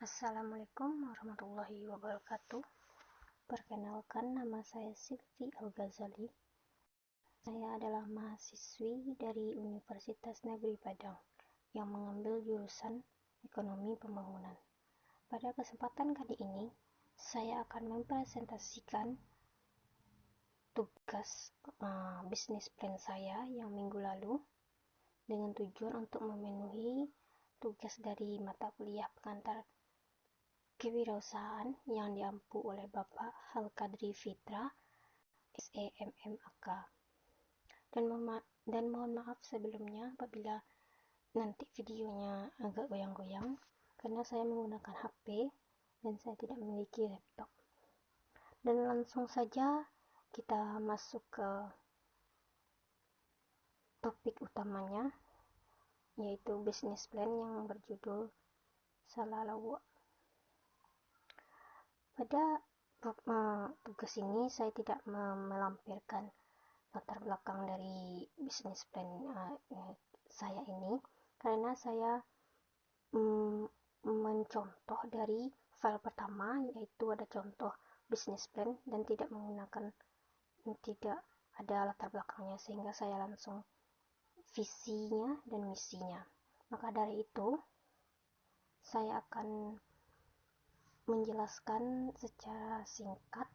Assalamualaikum warahmatullahi wabarakatuh. Perkenalkan, nama saya Sylvi Al-Ghazali. Saya adalah mahasiswi dari Universitas Negeri Padang yang mengambil jurusan Ekonomi Pembangunan. Pada kesempatan kali ini, saya akan mempresentasikan tugas bisnis plan saya yang minggu lalu dengan tujuan untuk memenuhi tugas dari mata kuliah pengantar kewirausahaan yang diampu oleh Bapak Al-Qadri Fitra, SEMMAK. Dan mohon maaf sebelumnya apabila nanti videonya agak goyang-goyang karena saya menggunakan HP dan saya tidak memiliki laptop. Dan langsung saja kita masuk ke topik utamanya, yaitu bisnis plan yang berjudul Salalawu. Pada tugas ini saya tidak melampirkan latar belakang dari bisnis plan saya ini karena saya mencontoh dari file pertama, yaitu ada contoh bisnis plan dan tidak ada latar belakangnya, sehingga saya langsung visinya dan misinya. Maka dari itu saya akan menjelaskan secara singkat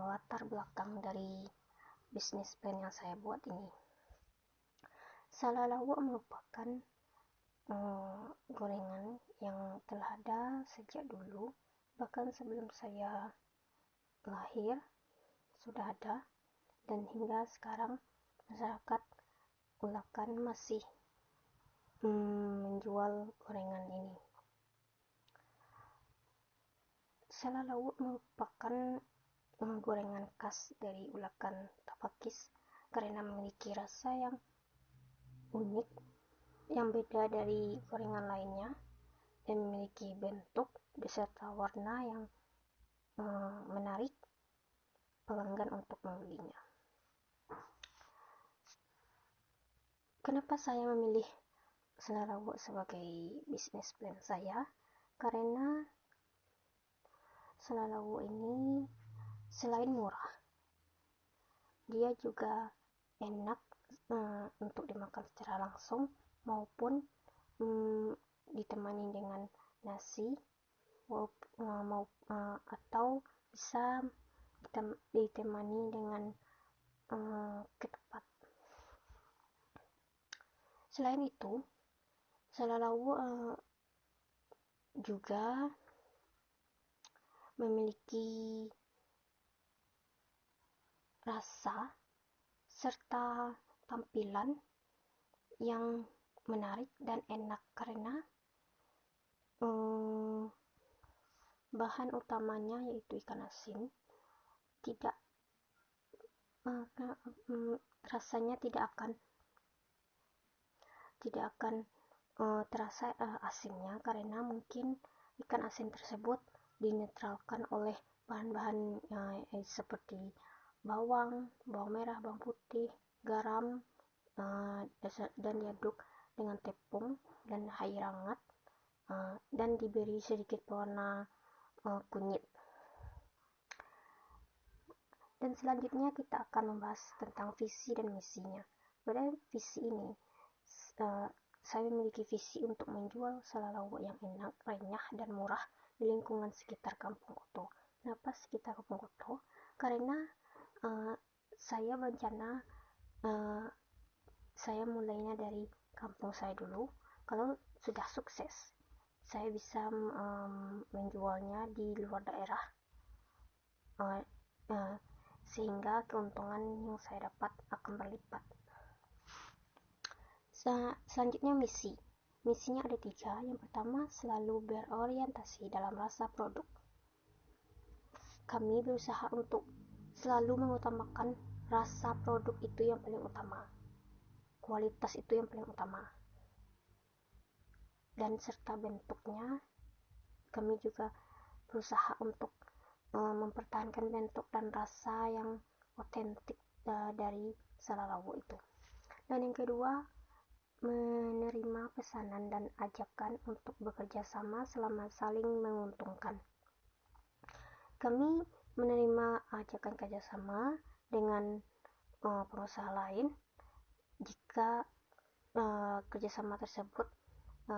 latar belakang dari bisnis plan yang saya buat ini. Salalawu merupakan gorengan yang telah ada sejak dulu, bahkan sebelum saya lahir sudah ada, dan hingga sekarang masyarakat Ulakan masih menjual gorengan ini. Salalawu merupakan gorengan khas dari Ulakan Tafakis karena memiliki rasa yang unik, yang beda dari gorengan lainnya, dan memiliki bentuk beserta warna yang menarik pelanggan untuk membelinya. Kenapa saya memilih Salalawu sebagai bisnis plan saya? Karena Salalawu ini selain murah, dia juga enak untuk dimakan secara langsung maupun ditemani dengan nasi atau bisa ditemani dengan ketupat. Selain itu, Salalawu juga memiliki rasa serta tampilan yang menarik dan enak karena bahan utamanya yaitu ikan asin. Rasanya tidak akan terasa asinnya karena mungkin ikan asin tersebut dinetralkan oleh bahan-bahan seperti bawang merah, bawang putih, garam, dan diaduk dengan tepung dan air hangat, dan diberi sedikit pewarna kunyit. Dan selanjutnya kita akan membahas tentang visi dan misinya. Pada visi ini, saya memiliki visi untuk menjual Salalawu yang enak, renyah, dan murah di lingkungan sekitar Kampung Kuto. Kenapa sekitar Kampung Kuto? Karena saya berencana saya mulainya dari kampung saya dulu. Kalau sudah sukses, saya bisa menjualnya di luar daerah, sehingga keuntungan yang saya dapat akan berlipat. Selanjutnya misinya ada 3. Yang pertama, selalu berorientasi dalam rasa produk. Kami berusaha untuk selalu mengutamakan rasa produk itu yang paling utama, kualitas itu yang paling utama, dan serta bentuknya kami juga berusaha untuk mempertahankan bentuk dan rasa yang otentik dari Salalawu itu. Dan yang kedua, menerima pesanan dan ajakan untuk bekerja sama selama saling menguntungkan. Kami menerima ajakan kerjasama dengan pengusaha lain jika kerjasama tersebut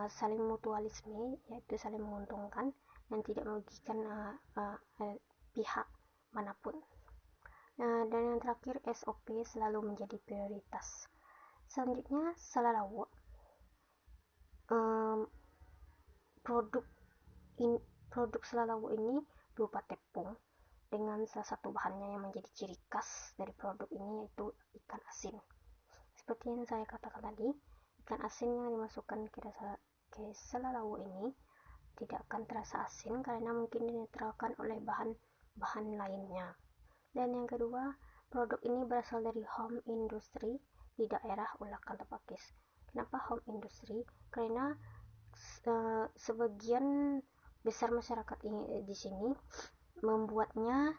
saling mutualisme, yaitu saling menguntungkan dan tidak merugikan pihak manapun. Dan yang terakhir, SOP selalu menjadi prioritas. Selanjutnya, salalawo. Produk salalawo ini berupa tepung dengan salah satu bahannya yang menjadi ciri khas dari produk ini, yaitu ikan asin. Seperti yang saya katakan tadi, ikan asin yang dimasukkan ke salalawo ini tidak akan terasa asin karena mungkin dinetralkan oleh bahan-bahan lainnya. Dan yang kedua, produk ini berasal dari home industry di daerah Ulakan Tepakis. Kenapa home industry? Karena sebagian besar masyarakat ini di sini membuatnya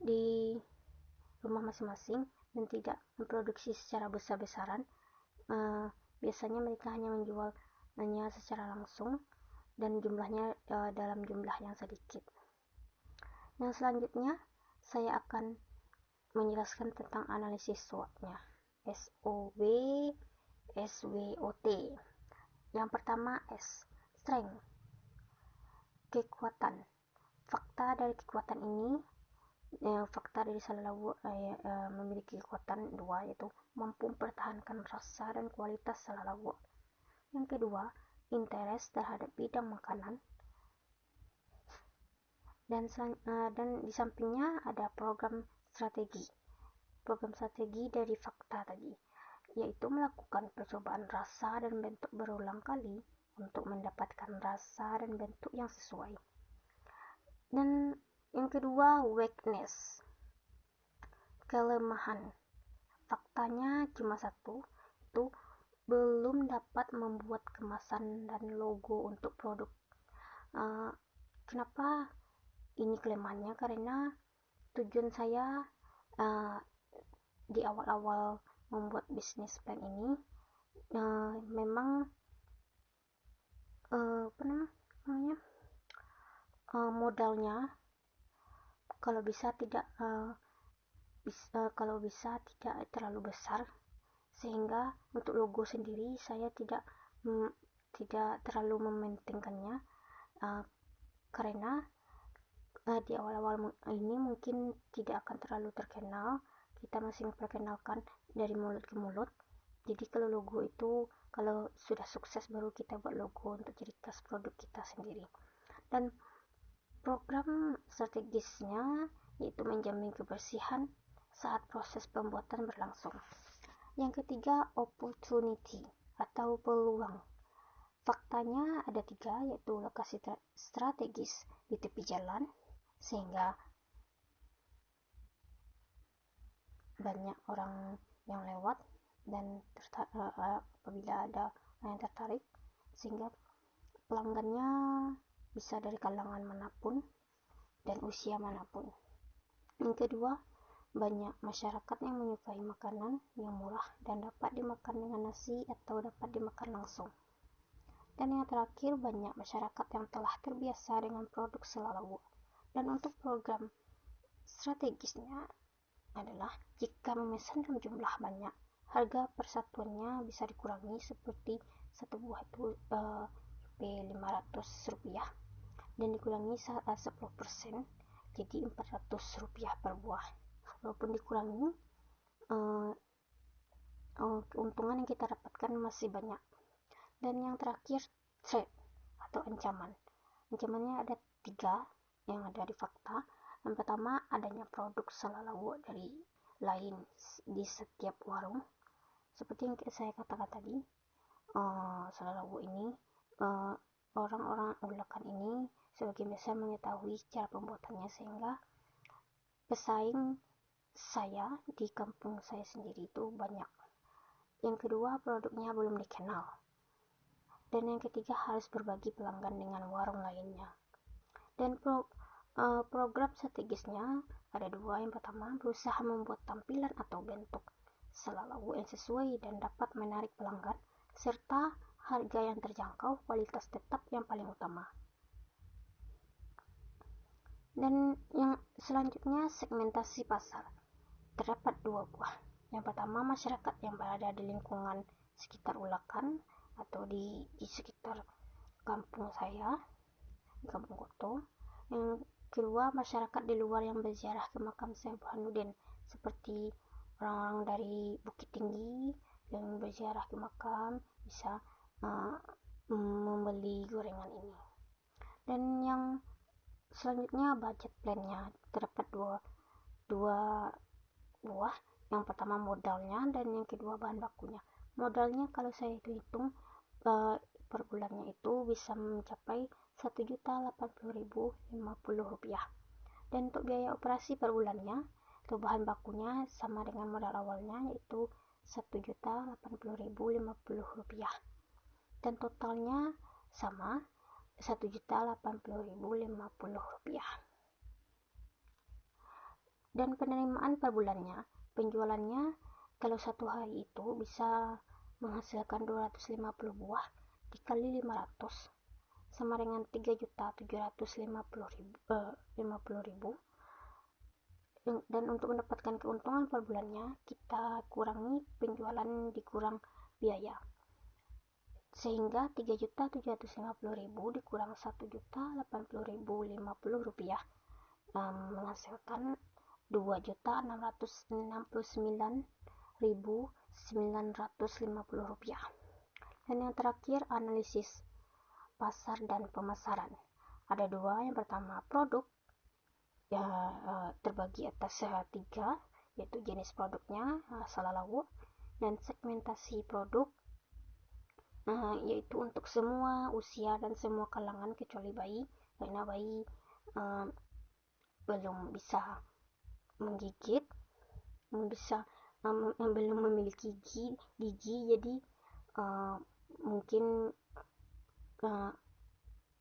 di rumah masing-masing dan tidak memproduksi secara besar-besaran. Biasanya mereka hanya menjualnya secara langsung dan jumlahnya dalam jumlah yang sedikit. Yang selanjutnya, saya akan menjelaskan tentang analisis SWOT-nya. SWOT. Yang pertama, strength, kekuatan. Fakta dari kekuatan ini, fakta dari salalawo memiliki kekuatan dua, yaitu mampu mempertahankan rasa dan kualitas salalawo. Yang kedua, interest terhadap bidang makanan. Dan di sampingnya ada program strategi dari fakta tadi, yaitu melakukan percobaan rasa dan bentuk berulang kali untuk mendapatkan rasa dan bentuk yang sesuai. Dan yang kedua, weakness, kelemahan. Faktanya cuma satu, itu belum dapat membuat kemasan dan logo untuk produk. Kenapa ini kelemahannya? Karena tujuan saya di awal-awal membuat bisnis plan ini memang modalnya kalau bisa tidak terlalu besar, sehingga untuk logo sendiri saya tidak terlalu mementingkannya, karena di awal-awal ini mungkin tidak akan terlalu terkenal, kita masih memperkenalkan dari mulut ke mulut. Jadi kalau logo itu, kalau sudah sukses baru kita buat logo untuk ciri khas produk kita sendiri. Dan program strategisnya yaitu menjamin kebersihan saat proses pembuatan berlangsung. Yang ketiga, opportunity atau peluang. Faktanya ada 3, yaitu lokasi strategis di tepi jalan, sehingga banyak orang yang lewat dan apabila ada orang yang tertarik, sehingga pelanggannya bisa dari kalangan manapun dan usia manapun. Yang kedua, banyak masyarakat yang menyukai makanan yang murah dan dapat dimakan dengan nasi atau dapat dimakan langsung. Dan yang terakhir, banyak masyarakat yang telah terbiasa dengan produk salalawo. Dan untuk program strategisnya adalah jika memesan dalam jumlah banyak, harga persatuannya bisa dikurangi, seperti satu buah itu Rp500 dan dikurangi 10%, jadi Rp400 per buah. Walaupun dikurangi, keuntungan yang kita dapatkan masih banyak. Dan yang terakhir, threat atau ancaman. Ancamannya ada 3 yang ada di fakta. Yang pertama, adanya produk salalawo dari lain di setiap warung. Seperti yang saya katakan tadi, salalawo ini, orang-orang Ulakan ini sebagian besar mengetahui cara pembuatannya, sehingga pesaing saya di kampung saya sendiri itu banyak. Yang kedua, produknya belum dikenal. Dan yang ketiga, harus berbagi pelanggan dengan warung lainnya. Dan program strategisnya ada 2. Yang pertama, berusaha membuat tampilan atau bentuk salalawo yang sesuai dan dapat menarik pelanggan serta harga yang terjangkau, kualitas tetap yang paling utama. Dan yang selanjutnya, segmentasi pasar. Terdapat 2 buah. Yang pertama, masyarakat yang berada di lingkungan sekitar Ulakan atau di sekitar kampung saya, di Kampung Koto. Yang kedua, masyarakat di luar yang berziarah ke makam Syekh Burhanuddin, seperti orang-orang dari Bukit Tinggi yang berziarah ke makam bisa membeli gorengan ini. Dan yang selanjutnya, budget plan-nya. Terdapat dua buah. Yang pertama, modalnya, dan yang kedua, bahan bakunya. Modalnya kalau saya hitung per bulannya itu bisa mencapai Rp1.080.050. Dan untuk biaya operasi per bulannya atau bahan bakunya sama dengan modal awalnya, yaitu Rp1.080.050. Dan totalnya sama Rp1.080.050. Dan penerimaan per bulannya, penjualannya kalau satu hari itu bisa menghasilkan 250 buah dikali 500 sama dengan 3.750.000. Dan untuk mendapatkan keuntungan per bulannya, kita kurangi penjualan dikurang biaya, sehingga 3.750.000 dikurang Rp1.080.050 menghasilkan Rp2.669.950. Dan yang terakhir, analisis pasar dan pemasaran. Ada 2. Yang pertama, produk terbagi atas 3, yaitu jenis produknya, salalawu, dan segmentasi produk, yaitu untuk semua usia dan semua kalangan kecuali bayi, karena bayi belum bisa menggigit, belum memiliki gigi, jadi mungkin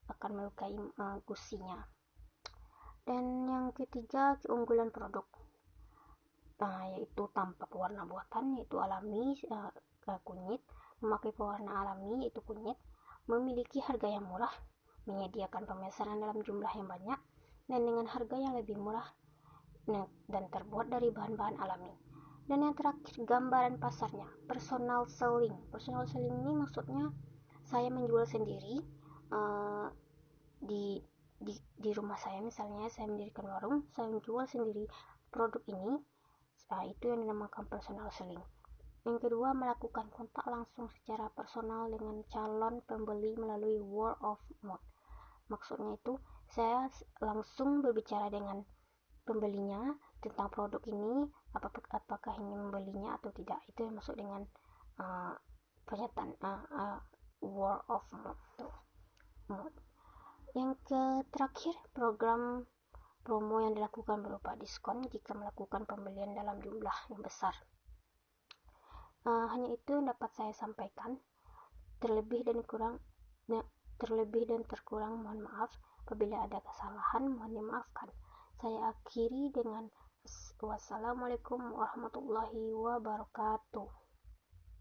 akan melukai gusinya. Dan yang ketiga, keunggulan produk, yaitu tanpa pewarna buatan, yaitu alami, kunyit, memakai pewarna alami, yaitu kunyit, memiliki harga yang murah, menyediakan pemesanan dalam jumlah yang banyak, dan dengan harga yang lebih murah, dan terbuat dari bahan-bahan alami. Dan yang terakhir, gambaran pasarnya, personal selling. Personal selling ini maksudnya saya menjual sendiri di rumah saya. Misalnya saya mendirikan warung, saya menjual sendiri produk ini, itu yang dinamakan personal selling. Yang kedua, melakukan kontak langsung secara personal dengan calon pembeli melalui word of mouth. Maksudnya itu saya langsung berbicara dengan pembelinya tentang produk ini, apakah ingin membelinya atau tidak. Itu yang maksud dengan pernyataan word of mouth. Yang terakhir, program promo yang dilakukan berupa diskon jika melakukan pembelian dalam jumlah yang besar. Hanya itu yang dapat saya sampaikan. Terlebih dan terkurang mohon maaf. Apabila ada kesalahan, mohon dimaafkan. Saya akhiri dengan wassalamualaikum warahmatullahi wabarakatuh.